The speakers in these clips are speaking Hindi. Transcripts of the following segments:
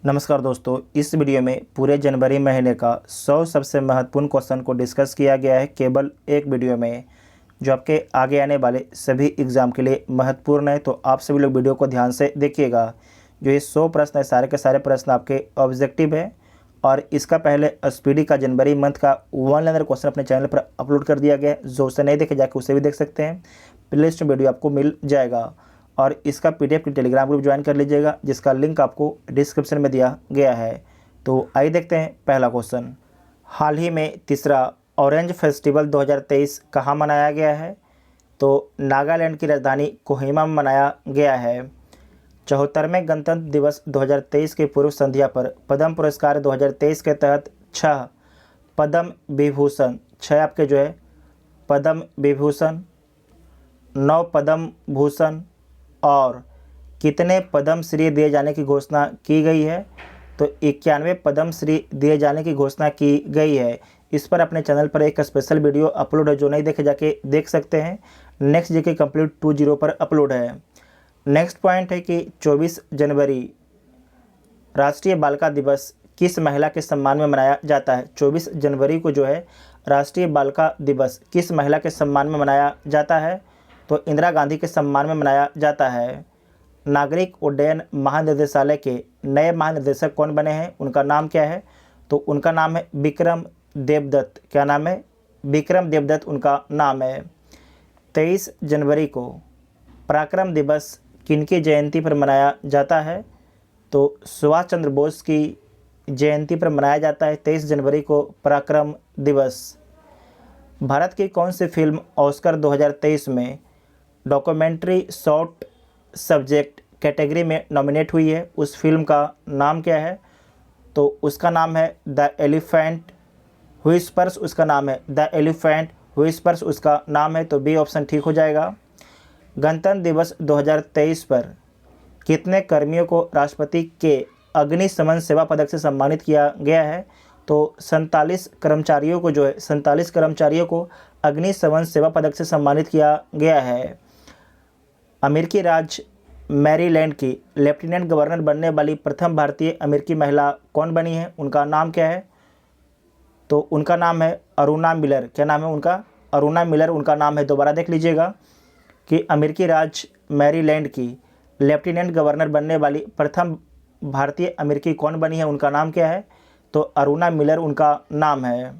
नमस्कार दोस्तों, इस वीडियो में पूरे जनवरी महीने का 100 सबसे महत्वपूर्ण क्वेश्चन को डिस्कस किया गया है केवल एक वीडियो में, जो आपके आगे आने वाले सभी एग्ज़ाम के लिए महत्वपूर्ण है। तो आप सभी लोग वीडियो को ध्यान से देखिएगा। जो ये 100 प्रश्न है, सारे के सारे प्रश्न आपके ऑब्जेक्टिव है और इसका पहले स्पीडी का जनवरी मंथ का 1 लाइनर क्वेश्चन अपने चैनल पर अपलोड कर दिया गया है। जो उसे नहीं देखे जाके उसे भी देख सकते हैं। प्लेलिस्ट में वीडियो आपको मिल जाएगा और इसका पीडीएफ की टेलीग्राम ग्रुप ज्वाइन कर लीजिएगा, जिसका लिंक आपको डिस्क्रिप्शन में दिया गया है। तो आइए देखते हैं पहला क्वेश्चन। हाल ही में तीसरा ऑरेंज फेस्टिवल 2023 कहाँ मनाया गया है? तो नागालैंड की राजधानी कोहिमा में मनाया गया है। 74वें गणतंत्र दिवस 2023 की पूर्व संध्या पर पद्म पुरस्कार 2023 के तहत 6 पद्म विभूषण, 6 आपके जो है पद्म विभूषण, 9 पद्म भूषण और कितने पद्मश्री दिए जाने की घोषणा की गई है? तो 91 पद्मश्री दिए जाने की घोषणा की गई है। इस पर अपने चैनल पर एक स्पेशल वीडियो अपलोड है, जो नहीं देखे जाके देख सकते हैं। नेक्स्ट जीके कंप्लीट 20 पर अपलोड है। नेक्स्ट पॉइंट है कि 24 जनवरी राष्ट्रीय बालिका दिवस किस महिला के सम्मान में मनाया जाता है? 24 जनवरी को जो है राष्ट्रीय बालिका दिवस किस महिला के सम्मान में मनाया जाता है? तो इंदिरा गांधी के सम्मान में मनाया जाता है। नागरिक उड्डयन महानिदेशालय के नए महानिदेशक कौन बने हैं? उनका नाम क्या है? तो उनका नाम है विक्रम देवदत्त। क्या नाम है? विक्रम देवदत्त उनका नाम है। 23 जनवरी को पराक्रम दिवस किनकी जयंती पर मनाया जाता है? तो सुभाष चंद्र बोस की जयंती पर मनाया जाता है 23 जनवरी को पराक्रम दिवस। भारत की कौन सी फिल्म ऑस्कर 2023 में डॉक्यूमेंट्री शॉर्ट सब्जेक्ट कैटेगरी में नॉमिनेट हुई है? उस फिल्म का नाम क्या है? तो उसका नाम है द एलिफेंट व्हिस्पर्स। उसका नाम है द एलिफेंट व्हिस्पर्स उसका नाम है। तो बी ऑप्शन ठीक हो जाएगा। गणतंत्र दिवस 2023 पर कितने कर्मियों को राष्ट्रपति के अग्निशमन सेवा पदक से सम्मानित किया गया है? तो 47 कर्मचारियों को जो है 47 कर्मचारियों को अग्निशमन सेवा पदक से सम्मानित किया गया है। अमेरिकी राज्य मैरीलैंड की लेफ्टिनेंट गवर्नर बनने वाली प्रथम भारतीय अमेरिकी महिला कौन बनी है? उनका नाम क्या है? तो उनका नाम है अरुणा मिलर। क्या नाम है उनका? अरुणा मिलर उनका नाम है। दोबारा देख लीजिएगा कि अमेरिकी राज्य मैरीलैंड की लेफ्टिनेंट गवर्नर बनने वाली प्रथम भारतीय अमेरिकी कौन बनी है? उनका नाम क्या है? तो अरुणा मिलर उनका नाम है।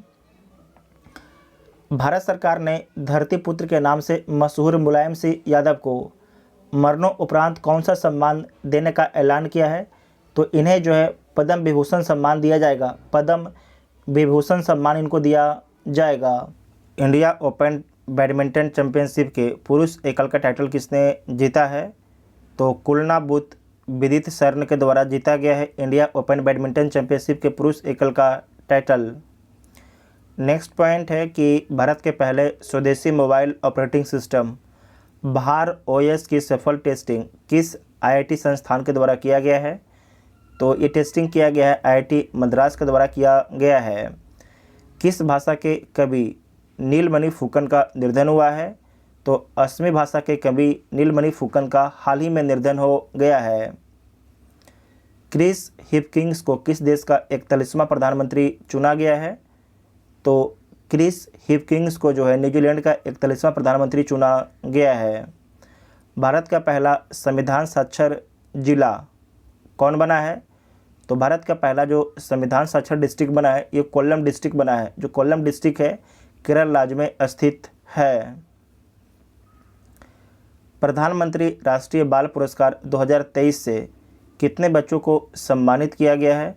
भारत सरकार ने धरतीपुत्र के नाम से मशहूर मुलायम सिंह यादव को मरणोपरांत कौन सा सम्मान देने का ऐलान किया है? तो इन्हें जो है पद्म विभूषण सम्मान दिया जाएगा। पद्म विभूषण सम्मान इनको दिया जाएगा। इंडिया ओपन बैडमिंटन चैंपियनशिप के पुरुष एकल का टाइटल किसने जीता है? तो कुलनाबुत विदित शरण के द्वारा जीता गया है इंडिया ओपन बैडमिंटन चैंपियनशिप के पुरुष एकल का टाइटल। नेक्स्ट पॉइंट है कि भारत के पहले स्वदेशी मोबाइल ऑपरेटिंग सिस्टम भार ओएस की सफल टेस्टिंग किस आईआईटी संस्थान के द्वारा किया गया है? तो ये टेस्टिंग किया गया है आईआईटी मद्रास के द्वारा किया गया है। किस भाषा के कवि नीलमणि फुकन का निधन हुआ है? तो असमी भाषा के कवि नीलमणि फुकन का हाल ही में निधन हो गया है। क्रिस हिपकिंस को किस देश का 41वां प्रधानमंत्री चुना गया है? तो क्रिस हिपकिंस को जो है न्यूजीलैंड का 41वां प्रधानमंत्री चुना गया है। भारत का पहला संविधान साक्षर जिला कौन बना है? तो भारत का पहला जो संविधान साक्षर डिस्ट्रिक्ट बना है ये कोल्लम डिस्ट्रिक्ट बना है, जो कोल्लम डिस्ट्रिक्ट है केरल राज्य में स्थित है। प्रधानमंत्री राष्ट्रीय बाल पुरस्कार 2023 से कितने बच्चों को सम्मानित किया गया है?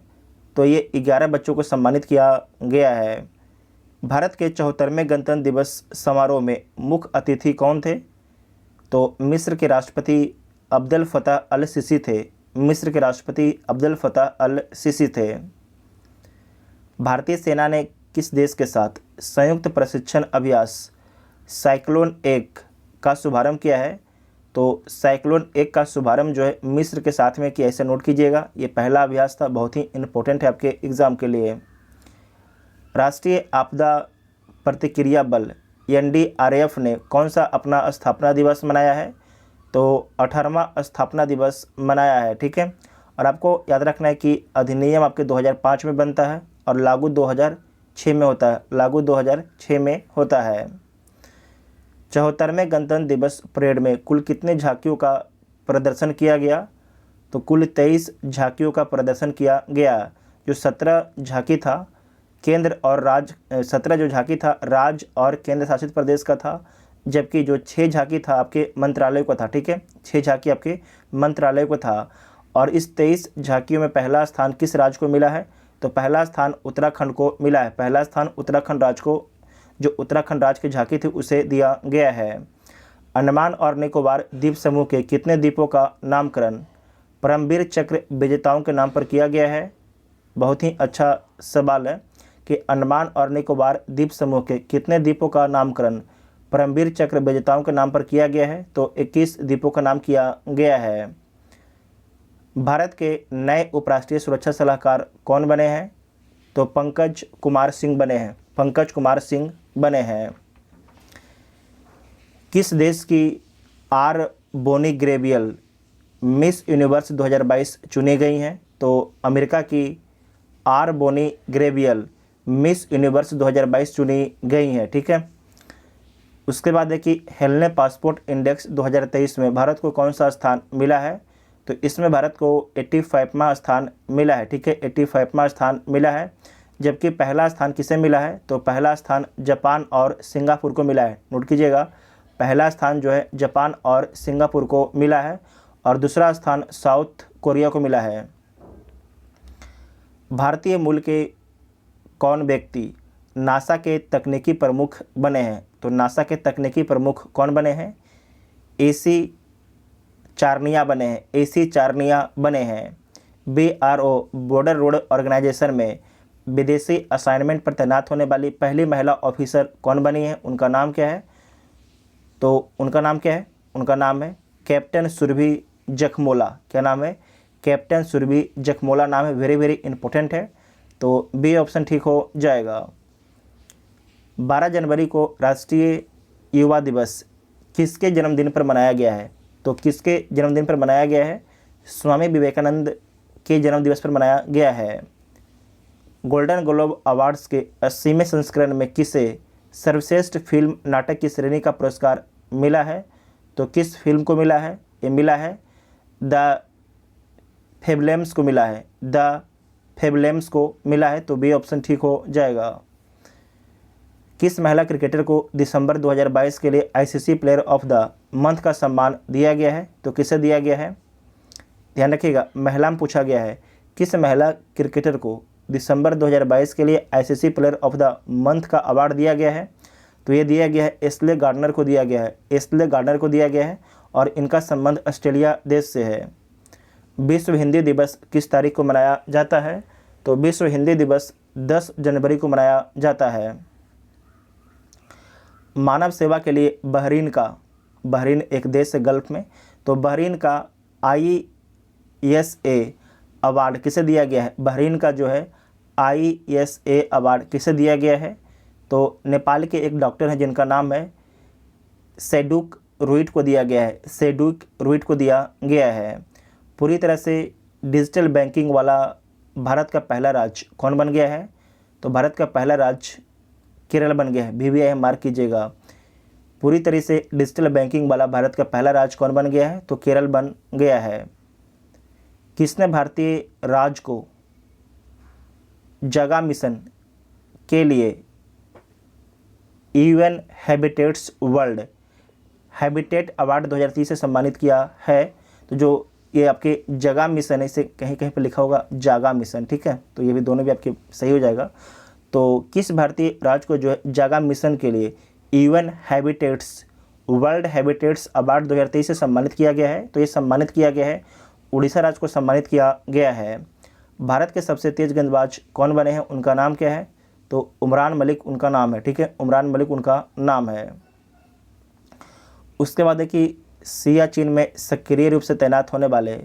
तो ये 11 बच्चों को सम्मानित किया गया है। भारत के 74वें गणतंत्र दिवस समारोह में मुख्य अतिथि कौन थे? तो मिस्र के राष्ट्रपति अब्देल फतह अल सीसी थे। मिस्र के राष्ट्रपति अब्देल फतह अल सीसी थे। भारतीय सेना ने किस देश के साथ संयुक्त प्रशिक्षण अभ्यास साइक्लोन 1 का शुभारंभ किया है? तो साइक्लोन 1 का शुभारंभ जो है मिस्र के साथ में किया। ऐसे नोट कीजिएगा, ये पहला अभ्यास था, बहुत ही इंपॉर्टेंट है आपके एग्जाम के लिए। राष्ट्रीय आपदा प्रतिक्रिया बल एनडीआरएफ ने कौन सा अपना स्थापना दिवस मनाया है? तो 18वां स्थापना दिवस मनाया है। ठीक है, और आपको याद रखना है कि अधिनियम आपके 2005 में बनता है और लागू 2006 में होता है, लागू 2006 में होता है। 74वें गणतंत्र दिवस परेड में कुल कितने झांकियों का प्रदर्शन किया गया? तो कुल 23 झांकियों का प्रदर्शन किया गया। जो 17 झांकी था केंद्र और राज्य, 17 जो झांकी था राज्य और केंद्र शासित प्रदेश का था, जबकि जो 6 झांकी था आपके मंत्रालय को था। ठीक है, 6 झांकी आपके मंत्रालय को था। और इस 23 झांकियों में पहला स्थान किस राज्य को मिला है? तो पहला स्थान उत्तराखंड को मिला है। पहला स्थान उत्तराखंड राज्य को, जो उत्तराखंड राज्य की झांकी थी उसे दिया गया है। अंडमान और निकोबार द्वीप समूह के कितने द्वीपों का नामकरण परमवीर चक्र विजेताओं के नाम पर किया गया है? बहुत ही अच्छा सवाल है कि अंडमान और निकोबार द्वीप समूह के कितने द्वीपों का नामकरण परमवीर चक्र विजेताओं के नाम पर किया गया है? तो 21 द्वीपों का नाम किया गया है। भारत के नए उपराष्ट्रीय सुरक्षा सलाहकार कौन बने हैं? तो पंकज कुमार सिंह बने हैं, पंकज कुमार सिंह बने हैं। किस देश की R Bonney Gabriel Miss Universe 2022 चुनी गई हैं? तो अमेरिका की R Bonney Gabriel Miss Universe 2022 चुनी गई हैं। ठीक है, उसके बाद है कि हेलने पासपोर्ट इंडेक्स 2023 में भारत को कौन सा स्थान मिला है? तो इसमें भारत को 85वां स्थान मिला है। ठीक है, 85वां स्थान मिला है। जबकि पहला स्थान किसे मिला है? तो पहला स्थान जापान और सिंगापुर को मिला है। नोट कीजिएगा, पहला स्थान जो है जापान और सिंगापुर को मिला है और दूसरा स्थान साउथ कोरिया को मिला है। भारतीय मूल के कौन व्यक्ति नासा के तकनीकी प्रमुख बने हैं? तो नासा के तकनीकी प्रमुख कौन बने हैं? एसी चारनिया बने हैं, एसी चारनिया बने हैं। BRO बॉर्डर रोड ऑर्गेनाइजेशन में विदेशी असाइनमेंट पर तैनात होने वाली पहली महिला ऑफिसर कौन बनी है? उनका नाम क्या है? तो उनका नाम क्या है? उनका नाम है कैप्टन सुरभि जखमोला। क्या नाम है? कैप्टन सुरभि जखमोला नाम है। वेरी वेरी इंपॉर्टेंट है, तो बी ऑप्शन ठीक हो जाएगा। 12 जनवरी को राष्ट्रीय युवा दिवस किसके जन्मदिन पर मनाया गया है? तो किसके जन्मदिन पर मनाया गया है? स्वामी विवेकानंद के जन्मदिवस पर मनाया गया है। गोल्डन ग्लोब अवार्ड्स के 80वें संस्करण में किसे सर्वश्रेष्ठ फिल्म नाटक की श्रेणी का पुरस्कार मिला है? तो किस फिल्म को मिला है? ये मिला है द फेबलेम्स को मिला है, द फेबलेम्स को मिला है, तो बी ऑप्शन ठीक हो जाएगा। किस महिला क्रिकेटर को दिसंबर 2022 के लिए ICC player of the month का सम्मान दिया गया है? तो किसे दिया गया है? ध्यान रखिएगा, महिला में पूछा गया है। किस महिला क्रिकेटर को दिसंबर 2022 के लिए ICC player of the month का अवार्ड दिया गया है? तो ये दिया गया है एस्ले गार्डनर को दिया गया है, एस्ले गार्डनर को दिया गया है और इनका संबंध ऑस्ट्रेलिया देश से है। विश्व हिंदी दिवस किस तारीख को मनाया जाता है? तो विश्व हिंदी दिवस 10 जनवरी को मनाया जाता है। मानव सेवा के लिए बहरीन एक देश है गल्फ में, तो बहरीन का ISA अवार्ड किसे दिया गया है? बहरीन का जो है ISA अवार्ड किसे दिया गया है? तो नेपाल के एक डॉक्टर हैं जिनका नाम है सेडुक रुइट को दिया गया है, सेडुक रुइट को दिया गया है। पूरी तरह से डिजिटल बैंकिंग वाला भारत का पहला राज्य कौन बन गया है? तो भारत का पहला राज्य केरल बन गया है। BVI मार्क कीजिएगा। पूरी तरह से डिजिटल बैंकिंग वाला भारत का पहला राज्य कौन बन गया है? तो केरल बन गया है। किसने भारतीय राज्य को जगह मिशन के लिए UN habitats world habitat award 2023 से सम्मानित किया है? तो जो ये आपके जगह मिशन है, इसे कहीं कहीं पर लिखा होगा जागा मिशन। ठीक है, तो ये भी दोनों भी आपके सही हो जाएगा। तो किस भारतीय राज्य को जो है जागा मिशन के लिए UN habitats world habitats award 2023 से सम्मानित किया गया है? तो ये सम्मानित किया गया है, उड़ीसा राज्य को सम्मानित किया गया है। भारत के सबसे तेज गेंदबाज कौन बने हैं? उनका नाम क्या है? तो उमरान मलिक उनका नाम है। ठीक है, उमरान मलिक उनका नाम है। उसके बाद है कि सियाचिन में सक्रिय रूप से तैनात होने वाले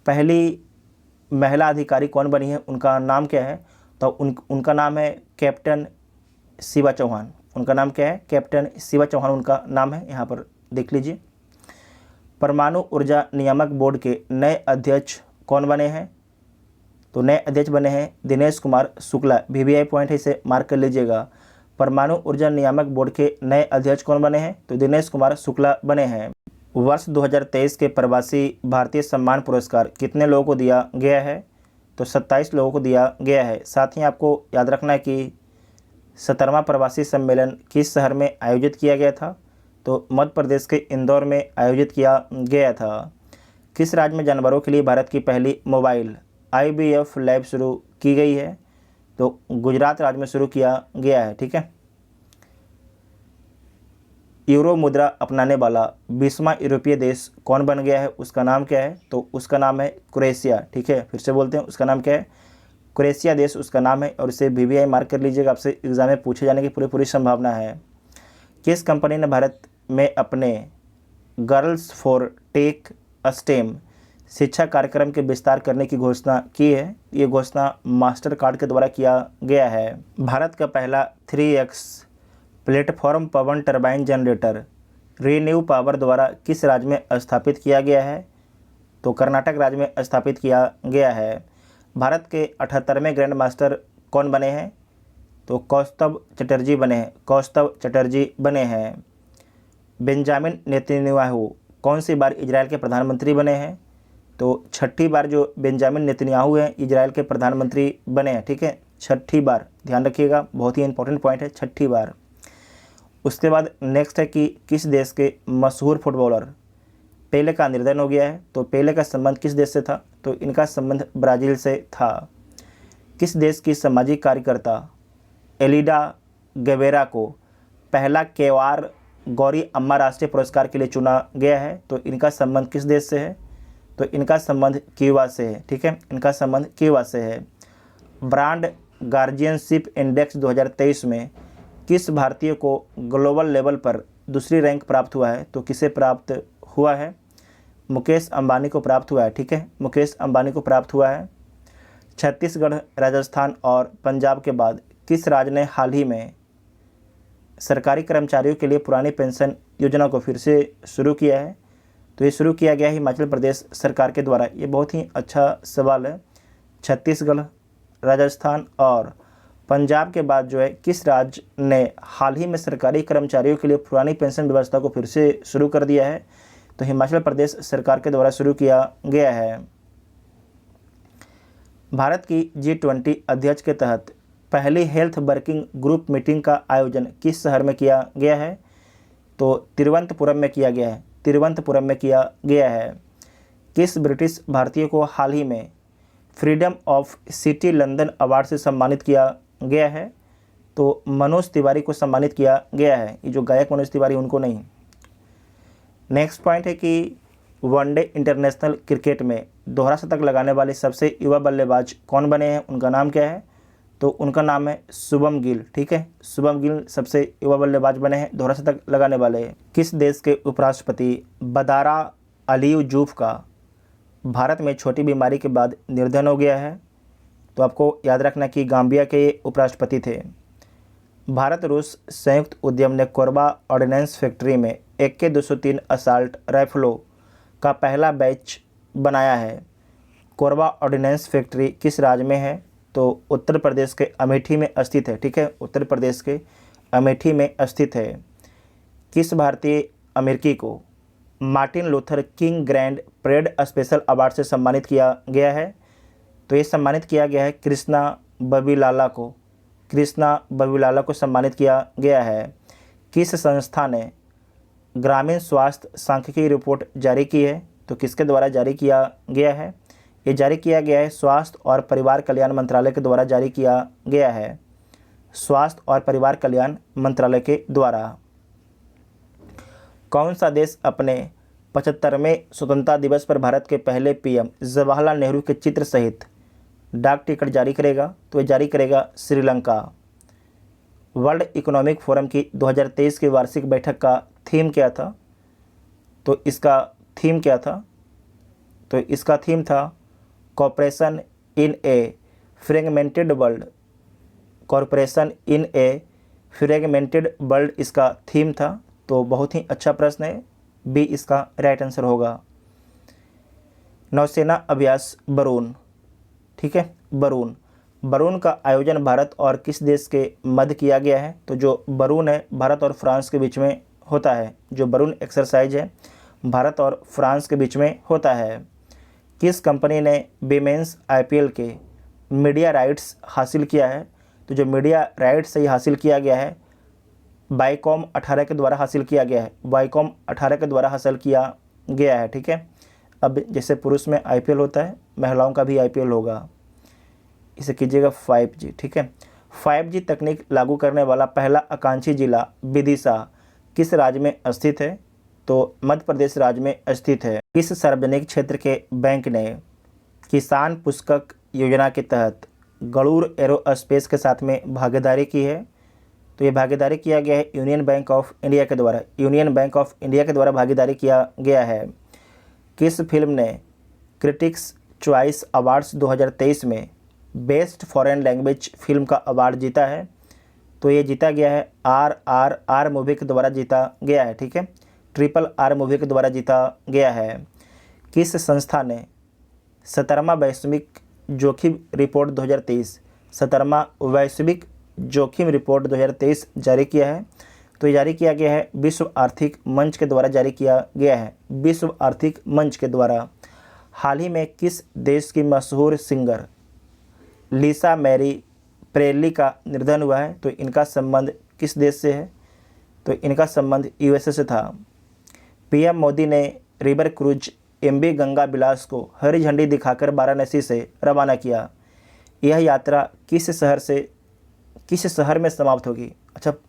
पहली महिला अधिकारी कौन बनी है? उनका नाम क्या है? तो उनका नाम है कैप्टन शिवा चौहान। उनका नाम क्या है? कैप्टन शिवा चौहान उनका नाम है, यहाँ पर देख लीजिए। परमाणु ऊर्जा नियामक बोर्ड के नए अध्यक्ष कौन बने हैं? तो नए अध्यक्ष बने हैं दिनेश कुमार शुक्ला। वीवीआई पॉइंट है, इसे मार्क कर लीजिएगा। परमाणु ऊर्जा नियामक बोर्ड के नए अध्यक्ष कौन बने हैं? तो दिनेश कुमार शुक्ला बने हैं। वर्ष 2023 के प्रवासी भारतीय सम्मान पुरस्कार कितने लोगों को दिया गया है? तो 27 लोगों को दिया गया है। साथ ही आपको याद रखना है कि 17वां प्रवासी सम्मेलन किस शहर में आयोजित किया गया था? तो मध्य प्रदेश के इंदौर में आयोजित किया गया था। किस राज्य में जानवरों के लिए भारत की पहली मोबाइल IVF लैब शुरू की गई है? तो गुजरात राज्य में शुरू किया गया है। ठीक है। यूरो मुद्रा अपनाने वाला 20वां यूरोपीय देश कौन बन गया है? उसका नाम क्या है? तो उसका नाम है क्रोएशिया। ठीक है, फिर से बोलते हैं, उसका नाम क्या है? क्रोएशिया देश उसका नाम है, और इसे VVI मार्क कर लीजिएगा। आपसे एग्जाम में पूछे जाने की पूरी संभावना है। किस कंपनी ने भारत में अपने गर्ल्स फॉर टेक स्टेम शिक्षा कार्यक्रम के विस्तार करने की घोषणा की है? ये घोषणा मास्टर कार्ड के द्वारा किया गया है। भारत का पहला 3x प्लेटफॉर्म पवन टरबाइन जनरेटर रीन्यू पावर द्वारा किस राज्य में स्थापित किया गया है? तो कर्नाटक राज्य में स्थापित किया गया है। भारत के 78वें ग्रैंड मास्टर कौन बने हैं? तो कौस्तव चटर्जी बने हैं। कौस्तव चटर्जी बने हैं। बेंजामिन नेतन्याहू कौन सी बार इजराइल के प्रधानमंत्री बने हैं? तो छठी बार जो बेंजामिन नेतन्याहू हैं इजराइल के प्रधानमंत्री बने हैं। ठीक है, छठी बार, ध्यान रखिएगा, बहुत ही इंपॉर्टेंट पॉइंट है, छठी बार। उसके बाद नेक्स्ट है कि किस देश के मशहूर फुटबॉलर पेले का निधन हो गया है? तो पेले का संबंध किस देश से था? तो इनका संबंध ब्राज़ील से था। किस देश की सामाजिक कार्यकर्ता एलिडा गेवेरा को पहला केवार गौरी अम्मा राष्ट्रीय पुरस्कार के लिए चुना गया है? तो इनका संबंध किस देश से है? तो इनका संबंध क्यूबा से है। ठीक है, इनका संबंध क्यूबा से है। ब्रांड गार्जियनशिप इंडेक्स 2023 में किस भारतीय को ग्लोबल लेवल पर दूसरी रैंक प्राप्त हुआ है? तो किसे प्राप्त हुआ है? मुकेश अंबानी को प्राप्त हुआ है। ठीक है, मुकेश अंबानी को प्राप्त हुआ है। छत्तीसगढ़, राजस्थान और पंजाब के बाद किस राज्य ने हाल ही में सरकारी कर्मचारियों के लिए पुरानी पेंशन योजना को फिर से शुरू किया है? तो ये शुरू किया गया है हिमाचल प्रदेश सरकार के द्वारा। ये बहुत ही अच्छा सवाल है। छत्तीसगढ़, राजस्थान और पंजाब के बाद जो है किस राज्य ने हाल ही में सरकारी कर्मचारियों के लिए पुरानी पेंशन व्यवस्था को फिर से शुरू कर दिया है? तो हिमाचल प्रदेश सरकार के द्वारा शुरू किया गया है। भारत की G20 अध्यक्ष के तहत पहली हेल्थ वर्किंग ग्रुप मीटिंग का आयोजन किस शहर में किया गया है? तो तिरुवनंतपुरम में किया गया है। तिरुवनंतपुरम में किया गया है। किस ब्रिटिश भारतीय को हाल ही में freedom of city London award से सम्मानित किया गया है? तो मनोज तिवारी को सम्मानित किया गया है। ये जो गायक मनोज तिवारी, उनको नहीं। नेक्स्ट पॉइंट है कि वनडे इंटरनेशनल क्रिकेट में दोहरा शतक लगाने वाले सबसे युवा बल्लेबाज कौन बने हैं? उनका नाम क्या है? तो उनका नाम है शुभम गिल। ठीक है, शुभम गिल सबसे युवा बल्लेबाज बने हैं दोहरा शतक लगाने वाले। किस देश के उपराष्ट्रपति बदारा अलीयूजूफ का भारत में छोटी बीमारी के बाद निधन हो गया है? तो आपको याद रखना कि गाम्बिया के ये उपराष्ट्रपति थे। भारत रूस संयुक्त उद्यम ने कोरबा ऑर्डिनेंस फैक्ट्री में AK-203 असाल्ट राइफलों का पहला बैच बनाया है। कोरबा ऑर्डिनेंस फैक्ट्री किस राज्य में है? तो उत्तर प्रदेश के अमेठी में स्थित है। ठीक है, उत्तर प्रदेश के अमेठी में स्थित है। किस भारतीय अमेरिकी को Martin Luther king grand parade special award से सम्मानित किया गया है? तो ये सम्मानित किया गया है कृष्णा बबीलाला को। कृष्णा बबीलाला को सम्मानित किया गया है। किस संस्था ने ग्रामीण स्वास्थ्य सांख्यिकी रिपोर्ट जारी की है? तो किसके द्वारा जारी किया गया है? ये जारी किया गया है स्वास्थ्य और परिवार कल्याण मंत्रालय के द्वारा जारी किया गया है। स्वास्थ्य और परिवार कल्याण मंत्रालय के द्वारा। कौन सा देश अपने 75वें स्वतंत्रता दिवस पर भारत के पहले PM जवाहरलाल नेहरू के चित्र सहित डाक टिकट जारी करेगा? तो ये जारी करेगा श्रीलंका। वर्ल्ड इकोनॉमिक फोरम की 2023 की वार्षिक बैठक का थीम क्या था? तो इसका थीम क्या था? तो इसका थीम था cooperation in a fragmented world. Corporation in a fragmented world इसका थीम था। तो बहुत ही अच्छा प्रश्न है, B इसका राइट आंसर होगा। नौसेना अभ्यास वरुण, ठीक है, वरुण। वरुण का आयोजन भारत और किस देश के मध्य किया गया है? तो जो वरुण है भारत और फ्रांस के बीच में होता है। जो वरुण एक्सरसाइज है भारत और फ्रांस के बीच में होता है। किस कंपनी ने विमेंस आईपीएल के मीडिया राइट्स हासिल किया है? तो जो मीडिया राइट्स ये हासिल किया गया है वाईकॉम 18 के द्वारा हासिल किया गया है। वाईकॉम 18 के द्वारा हासिल किया गया है, ठीक है। अब जैसे पुरुष में आईपीएल होता है, महिलाओं का भी आईपीएल होगा। इसे कीजिएगा 5G, ठीक है। 5G तकनीक लागू करने वाला पहला आकांक्षी जिला विदिशा किस राज्य में स्थित है? तो मध्य प्रदेश राज्य में स्थित है। किस सार्वजनिक क्षेत्र के बैंक ने किसान पुस्तक योजना के तहत गरुड़ एरोस्पेस के साथ में भागीदारी की है? तो ये भागीदारी किया गया है यूनियन बैंक ऑफ इंडिया के द्वारा। यूनियन बैंक ऑफ इंडिया के द्वारा भागीदारी किया गया है। किस फिल्म ने क्रिटिक्स चॉइस अवार्ड्स 2023 में बेस्ट फॉरेन लैंग्वेज फिल्म का अवार्ड जीता है? तो ये जीता गया है RRR मूवी के द्वारा जीता गया है, ठीक है। RRR मूवी के द्वारा जीता गया है। किस संस्था ने 17वां वैश्विक जोखिम रिपोर्ट 2023 17वां वैश्विक जोखिम रिपोर्ट 2023 जारी किया है? तो ये जारी किया गया है विश्व आर्थिक मंच के द्वारा जारी किया गया है। विश्व आर्थिक मंच के द्वारा। हाल ही में किस देश की मशहूर सिंगर लिसा मैरी प्रेली का निधन हुआ है? तो इनका संबंध किस देश से है? तो इनका संबंध यूएसए से था। पीएम मोदी ने रिवर क्रूज MV गंगा विलास को हरी झंडी दिखाकर वाराणसी से रवाना किया। यह यात्रा किस शहर में समाप्त होगी?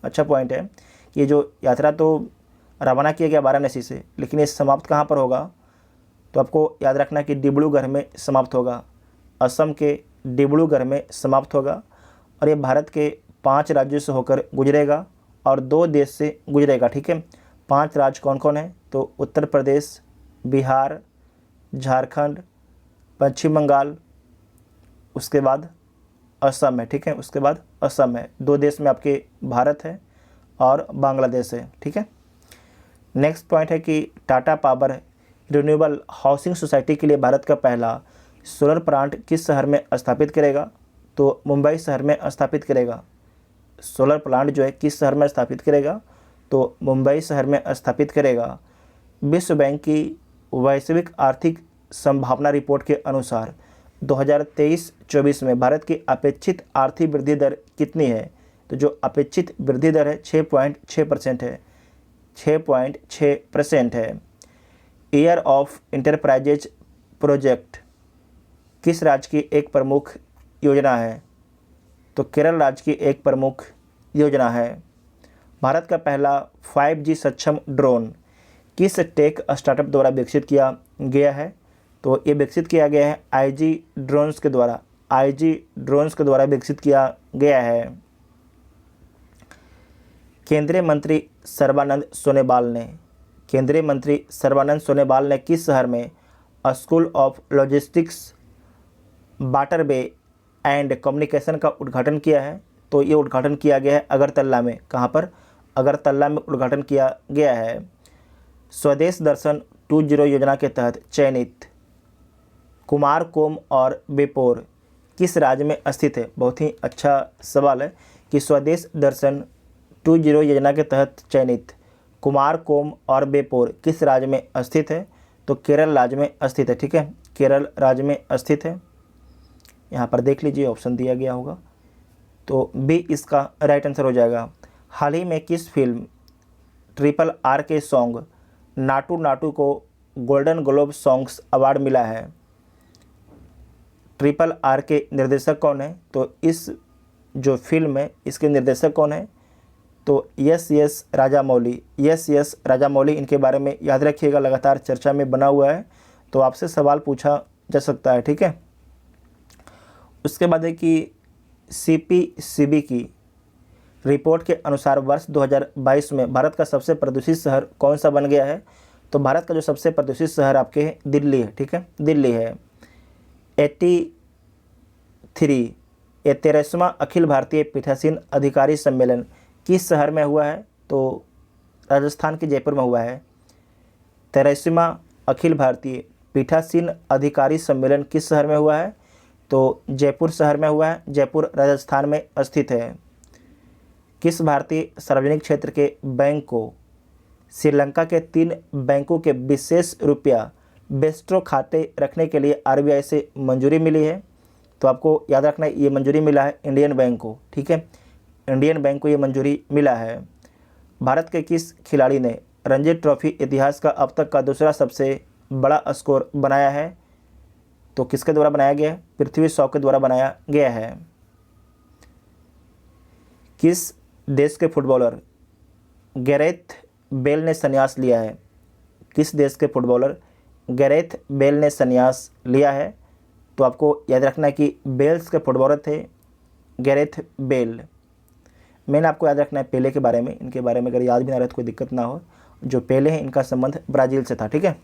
अच्छा पॉइंट है कि ये जो यात्रा तो रवाना किया गया वाराणसी से, लेकिन ये समाप्त कहाँ पर होगा? तो आपको याद रखना कि डिब्रूगढ़ में समाप्त होगा। असम के डिब्रूगढ़ में समाप्त होगा और ये भारत के 5 राज्यों से होकर गुजरेगा और 2 देश से गुजरेगा, ठीक है। 5 राज्य कौन कौन है? तो उत्तर प्रदेश, बिहार, झारखंड, पश्चिम बंगाल, उसके बाद असम है, ठीक है। उसके बाद असम है। 2 देश में आपके भारत है और बांग्लादेश है, ठीक है। नेक्स्ट पॉइंट है कि Tata power renewable housing society के लिए भारत का पहला सोलर प्लांट किस शहर में स्थापित करेगा? तो मुंबई शहर में स्थापित करेगा। सोलर प्लांट जो है किस शहर में स्थापित करेगा? तो मुंबई शहर में स्थापित करेगा। विश्व बैंक की वैश्विक आर्थिक संभावना रिपोर्ट के अनुसार 2023-24 में भारत की अपेक्षित आर्थिक वृद्धि दर कितनी है? तो जो अपेक्षित वृद्धि दर है 6.6% है। 6.6% है। ईयर ऑफ इंटरप्राइजेज प्रोजेक्ट किस राज्य की एक प्रमुख योजना है? तो केरल राज्य की एक प्रमुख योजना है। भारत का पहला 5G सक्षम ड्रोन किस टेक स्टार्टअप द्वारा विकसित किया गया है? तो ये विकसित किया गया है IG ड्रोन्स के द्वारा। IG ड्रोन्स के द्वारा विकसित किया गया है। केंद्रीय मंत्री सर्बानंद सोनोवाल ने किस शहर में school of logistics waterway and communication का उद्घाटन किया है? तो ये उद्घाटन किया गया है अगरतला में। कहाँ पर? अगरतला में उद्घाटन किया गया है। स्वदेश दर्शन 2.0 योजना के तहत चयनित कुमारकोम और बेपोर किस राज्य में स्थित है? बहुत ही अच्छा सवाल है कि स्वदेश दर्शन 2.0 योजना के तहत चयनित कुमारकोम और बेपोर किस राज्य में स्थित है? तो केरल राज्य में स्थित है, ठीक है। केरल राज्य में स्थित है। यहाँ पर देख लीजिए ऑप्शन दिया गया होगा, तो बी इसका राइट आंसर हो जाएगा। हाल ही में किस फिल्म RRR के सॉन्ग नाटू नाटू को गोल्डन ग्लोब सॉन्ग्स अवार्ड मिला है? RRR के निर्देशक कौन है? तो इस जो फिल्म है इसके निर्देशक कौन है? तो यस राजामौली इनके बारे में याद रखिएगा, लगातार चर्चा में बना हुआ है, तो आपसे सवाल पूछा जा सकता है, ठीक है। उसके बाद है कि CPCB की रिपोर्ट के अनुसार वर्ष 2022 में भारत का सबसे प्रदूषित शहर कौन सा बन गया है? तो भारत का जो सबसे प्रदूषित शहर आपके दिल्ली है, ठीक है, दिल्ली है। 83वां अखिल भारतीय पीठासीन अधिकारी सम्मेलन किस शहर में हुआ है? तो राजस्थान के जयपुर में हुआ है। 83वां अखिल भारतीय पीठासीन अधिकारी सम्मेलन किस शहर में हुआ है? तो जयपुर शहर में हुआ है, जयपुर राजस्थान में स्थित है। किस भारतीय सार्वजनिक क्षेत्र के बैंक को श्रीलंका के 3 बैंकों के विशेष रुपया बेस्ट्रो खाते रखने के लिए आरबीआई से मंजूरी मिली है? तो आपको याद रखना है, ये मंजूरी मिला है इंडियन बैंक को, ठीक है, इंडियन बैंक को ये मंजूरी मिला है। भारत के किस खिलाड़ी ने रणजी ट्रॉफी इतिहास का अब तक का दूसरा सबसे बड़ा स्कोर बनाया है? तो किसके द्वारा बनाया गया है? पृथ्वी शॉ के द्वारा बनाया गया है। किस देश के फुटबॉलर गैरेथ बेल ने संन्यास लिया है? किस देश के फुटबॉलर गैरेथ बेल ने संन्यास लिया है? तो आपको याद रखना है कि बेल्स के फुटबॉलर थे गैरेथ बेल। मैंने आपको याद रखना है पेले के बारे में, इनके बारे में अगर याद भी ना रहे तो कोई दिक्कत ना हो। जो पेले हैं इनका संबंध ब्राज़ील से था, ठीक है।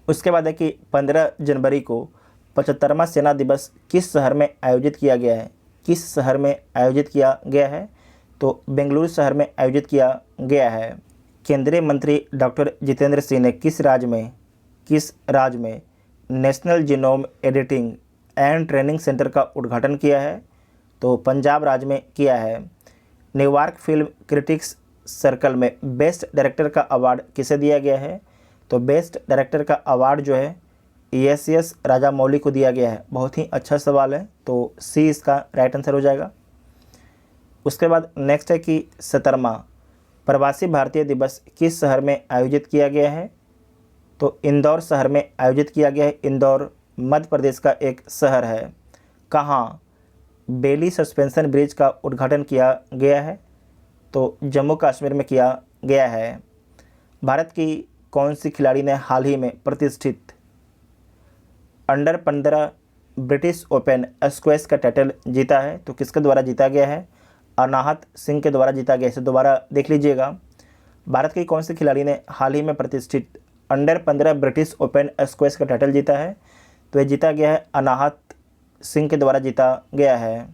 उसके बाद है कि 15 जनवरी को 75वां सेना दिवस किस शहर में आयोजित किया गया है? किस शहर में आयोजित किया गया है? तो बेंगलुरु शहर में आयोजित किया गया है। केंद्रीय मंत्री डॉक्टर जितेंद्र सिंह ने किस राज्य में national genome editing and training centre का उद्घाटन किया है? तो पंजाब राज्य में किया है। न्यूयॉर्क फिल्म क्रिटिक्स सर्कल में बेस्ट डायरेक्टर का अवार्ड किसे दिया गया है? तो बेस्ट डायरेक्टर का अवार्ड जो है एस राजामौली को दिया गया है। बहुत ही अच्छा सवाल है, तो सी इसका राइट आंसर हो जाएगा। उसके बाद नेक्स्ट है कि 17वां प्रवासी भारतीय दिवस किस शहर में आयोजित किया गया है? तो इंदौर शहर में आयोजित किया गया है। इंदौर मध्य प्रदेश का एक शहर है। कहाँ बेली सस्पेंशन ब्रिज का उद्घाटन किया गया है? तो जम्मू कश्मीर में किया गया है। भारत की कौन सी खिलाड़ी ने हाल ही में प्रतिष्ठित अंडर 15 ब्रिटिश ओपन स्क्वैश का टाइटल जीता है? तो किसके द्वारा जीता गया है? अनाहत सिंह के द्वारा जीता गया। इसे दोबारा देख लीजिएगा। भारत की कौन सी खिलाड़ी ने हाल ही में प्रतिष्ठित अंडर 15 ब्रिटिश ओपन स्क्वैश का टाइटल जीता है? तो यह जीता गया है अनाहत सिंह के द्वारा जीता गया है।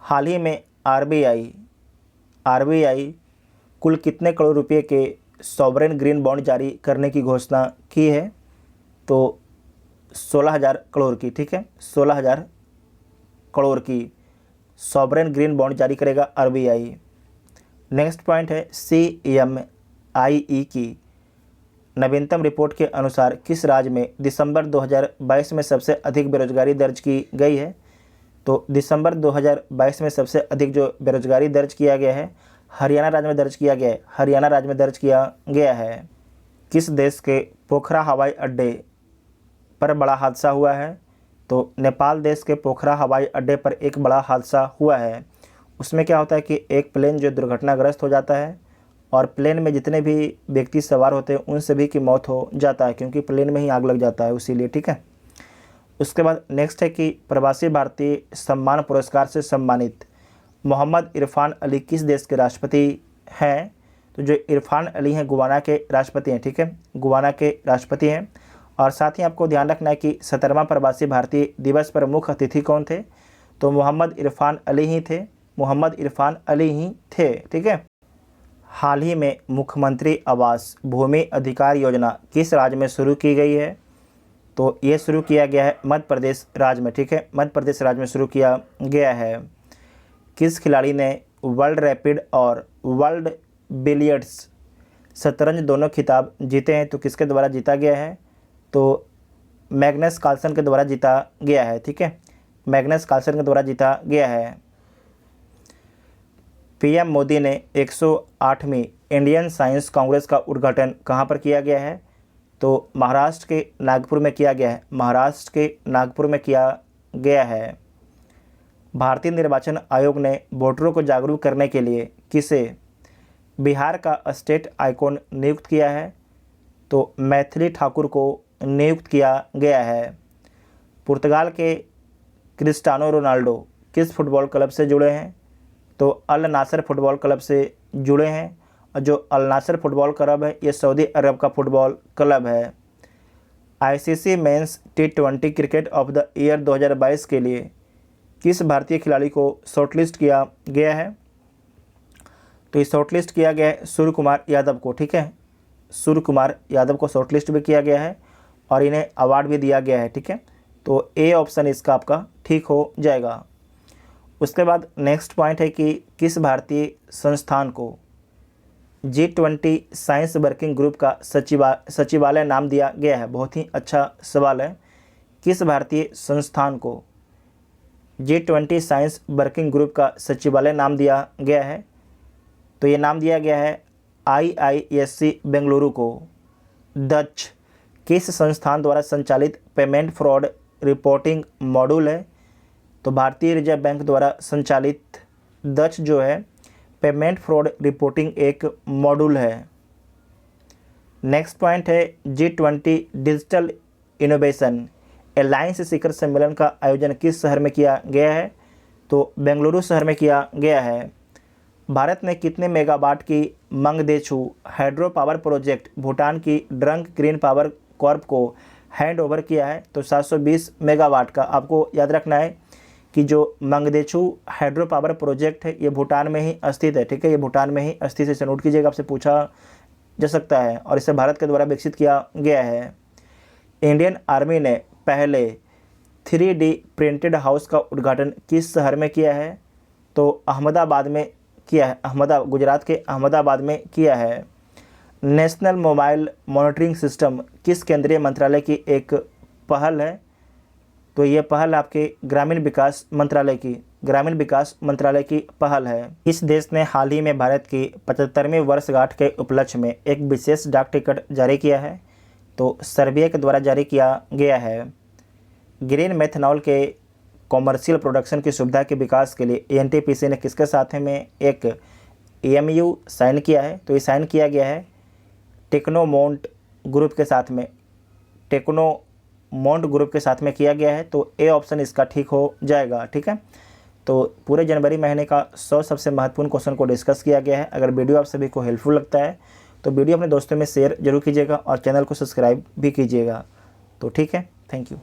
हाल ही में आरबीआई कुल कितने करोड़ रुपए के सॉवरेन ग्रीन बॉन्ड जारी करने की घोषणा की है? तो 16,000 करोड़ की, ठीक है, 16,000 करोड़ की सॉवरेन ग्रीन बॉन्ड जारी करेगा आरबीआई। नेक्स्ट पॉइंट है CMIE की नवीनतम रिपोर्ट के अनुसार किस राज्य में दिसंबर 2022 में सबसे अधिक बेरोजगारी दर्ज की गई है? तो दिसंबर 2022 में सबसे अधिक जो बेरोजगारी दर्ज किया गया है हरियाणा राज्य में दर्ज किया गया है। हरियाणा राज्य में दर्ज किया गया है। किस देश के पोखरा हवाई अड्डे पर बड़ा हादसा हुआ है? तो नेपाल देश के पोखरा हवाई अड्डे पर एक बड़ा हादसा हुआ है। उसमें क्या होता है कि एक प्लेन जो दुर्घटनाग्रस्त हो जाता है और प्लेन में जितने भी व्यक्ति सवार होते हैं उन सभी की मौत हो जाता है, क्योंकि प्लेन में ही आग लग जाता है उसी लिए, ठीक है। उसके बाद नेक्स्ट है कि प्रवासी भारतीय सम्मान पुरस्कार से सम्मानित मोहम्मद इरफान अली किस देश के राष्ट्रपति हैं? तो जो इरफान अली हैं गुयाना के राष्ट्रपति हैं, ठीक है, गुयाना के राष्ट्रपति हैं। और साथ ही आपको ध्यान रखना है कि 17वां प्रवासी भारतीय दिवस पर मुख्य अतिथि कौन थे? तो मोहम्मद इरफान अली ही थे, मोहम्मद इरफान अली ही थे, ठीक है। हाल ही में मुख्यमंत्री आवास भूमि अधिकार योजना किस राज्य में शुरू की गई है? तो ये शुरू किया गया है मध्य प्रदेश राज्य में, ठीक है, मध्य प्रदेश राज्य में शुरू किया गया है। किस खिलाड़ी ने वर्ल्ड रैपिड और वर्ल्ड बिलियर्ड्स शतरंज दोनों खिताब जीते हैं? तो किसके द्वारा जीता गया है? तो मैग्नस कार्लसन के द्वारा जीता गया है, ठीक है, मैग्नस कार्लसन के द्वारा जीता गया है। पीएम मोदी ने 108वीं इंडियन साइंस कांग्रेस का उद्घाटन कहाँ पर किया गया है? तो महाराष्ट्र के नागपुर में किया गया है, महाराष्ट्र के नागपुर में किया गया है। भारतीय निर्वाचन आयोग ने वोटरों को जागरूक करने के लिए किसे बिहार का स्टेट आइकॉन नियुक्त किया है? तो मैथिली ठाकुर को नियुक्त किया गया है। पुर्तगाल के क्रिस्टियानो रोनाल्डो किस फुटबॉल क्लब से जुड़े हैं? तो अल नासर फुटबॉल क्लब से जुड़े हैं। और जो अल नासर फुटबॉल क्लब है ये सऊदी अरब का फुटबॉल क्लब है। ICC men's T20 cricket of the year 2022 के लिए किस भारतीय खिलाड़ी को शॉर्टलिस्ट किया गया है? तो ये शॉर्टलिस्ट किया गया है सूर्य कुमार यादव को, ठीक है, सूर्य कुमार यादव को शॉर्टलिस्ट भी किया गया है और इन्हें अवार्ड भी दिया गया है। ठीक है, तो ए ऑप्शन इसका आपका ठीक हो जाएगा। उसके बाद नेक्स्ट पॉइंट है कि किस भारतीय संस्थान को G20 साइंस वर्किंग ग्रुप का सचिवालय नाम दिया गया है। बहुत ही अच्छा सवाल है। किस भारतीय संस्थान को G20 साइंस वर्किंग ग्रुप का सचिवालय नाम दिया गया है? तो ये नाम दिया गया है IISc बेंगलुरु को। डच किस संस्थान द्वारा संचालित पेमेंट फ्रॉड रिपोर्टिंग मॉड्यूल है? तो भारतीय रिजर्व बैंक द्वारा संचालित डच जो है पेमेंट फ्रॉड रिपोर्टिंग एक मॉड्यूल है। नेक्स्ट पॉइंट है G20 डिजिटल इनोवेशन अलायंस शिखर सम्मेलन का आयोजन किस शहर में किया गया है? तो बेंगलुरु शहर में किया गया है। भारत ने कितने मेगावाट की Mangdechhu hydro power project Bhutan की ड्रंक ग्रीन पावर कॉर्प को हैंड ओवर किया है? तो 720 मेगावाट का। आपको याद रखना है कि जो मंगदेछू हाइड्रो पावर प्रोजेक्ट है ये भूटान में ही स्थित है। ठीक है, ये भूटान में ही स्थित है, इसे नोट कीजिएगा, आपसे पूछा जा सकता है और इसे भारत के द्वारा विकसित किया गया है। इंडियन आर्मी ने पहले 3D प्रिंटेड हाउस का उद्घाटन किस शहर में किया है? तो अहमदाबाद में किया है। गुजरात के अहमदाबाद में किया है। नेशनल मोबाइल मॉनिटरिंग सिस्टम किस केंद्रीय मंत्रालय की एक पहल है? तो ये पहल आपके ग्रामीण विकास मंत्रालय की पहल है। इस देश ने हाल ही में भारत की 75वीं वर्षगांठ के उपलक्ष्य में एक विशेष डाक टिकट जारी किया है? तो सर्बिया के द्वारा जारी किया गया है। ग्रीन मेथनॉल के कॉमर्शियल प्रोडक्शन की सुविधा के विकास के लिए NTPC ने किसके साथ में एक MOU साइन किया है? तो ये साइन किया गया है टेक्नोमोंट ग्रुप के साथ में किया गया है। तो ए ऑप्शन इसका ठीक हो जाएगा। ठीक है, तो पूरे जनवरी महीने का 100 सबसे महत्वपूर्ण क्वेश्चन को डिस्कस किया गया है। अगर वीडियो आप सभी को हेल्पफुल लगता है तो वीडियो अपने दोस्तों में शेयर जरूर कीजिएगा और चैनल को सब्सक्राइब भी कीजिएगा। तो ठीक है, थैंक यू।